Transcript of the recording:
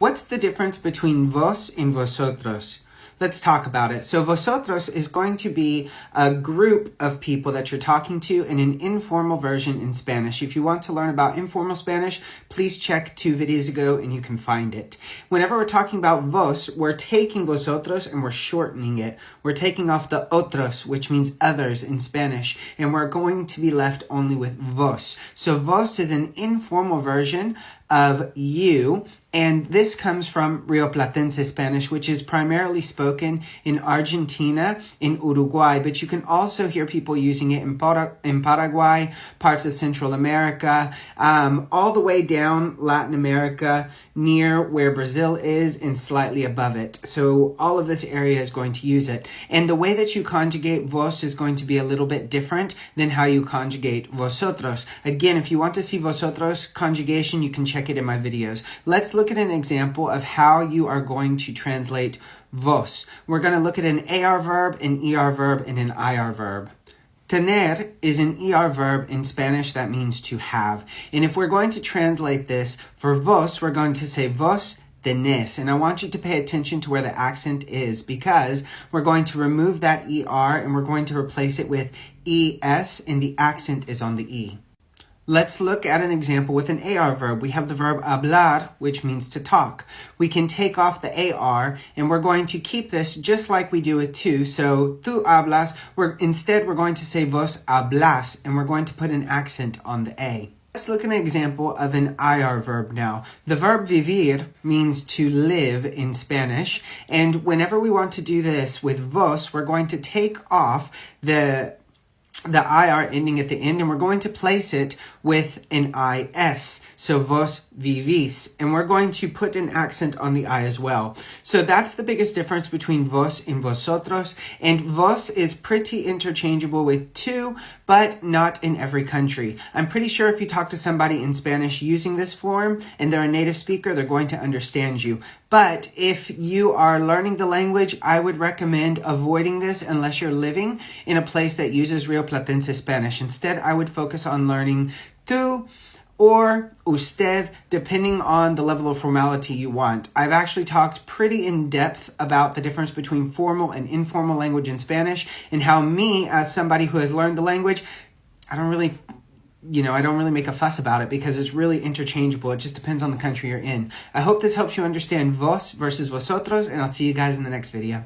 What's the difference between vos and vosotros? Let's talk about it. So vosotros is going to be a group of people that you're talking to in an informal version in Spanish. If you want to learn about informal Spanish, please check 2 videos ago and you can find it. Whenever we're talking about vos, we're taking vosotros and we're shortening it. We're taking off the otros, which means others in Spanish, and we're going to be left only with vos. So vos is an informal version of you, and this comes from Rio Platense Spanish, which is primarily spoken in Argentina, in Uruguay, but you can also hear people using it in Paraguay, parts of Central America, all the way down Latin America, near where Brazil is and slightly above it. So all of this area is going to use it. And the way that you conjugate vos is going to be a little bit different than how you conjugate vosotros. Again, if you want to see vosotros conjugation, you can check it in my videos. Let's look at an example of how you are going to translate vos. We're going to look at an AR verb, an ER verb, and an IR verb. Tener is an ER verb in Spanish that means to have. And if we're going to translate this for vos, we're going to say vos tenés. And I want you to pay attention to where the accent is, because we're going to remove that ER and we're going to replace it with ES, and the accent is on the E. Let's look at an example with an AR verb. We have the verb hablar, which means to talk. We can take off the AR, and we're going to keep this just like we do with tu. So, tú hablas, instead we're going to say vos hablas, and we're going to put an accent on the A. Let's look at an example of an IR verb now. The verb vivir means to live in Spanish, and whenever we want to do this with vos, we're going to take off the IR ending at the end, and we're going to place it with an IS. So vos vivís. And we're going to put an accent on the I as well. So that's the biggest difference between vos and vosotros. And vos is pretty interchangeable with tu, but not in every country. I'm pretty sure if you talk to somebody in Spanish using this form and they're a native speaker, they're going to understand you. But if you are learning the language, I would recommend avoiding this unless you're living in a place that uses Rio Platense Spanish. Instead, I would focus on learning tú or usted, depending on the level of formality you want. I've actually talked pretty in depth about the difference between formal and informal language in Spanish, and how me, as somebody who has learned the language, I don't really make a fuss about it because it's really interchangeable. It just depends on the country you're in. I hope this helps you understand vos versus vosotros, and I'll see you guys in the next video.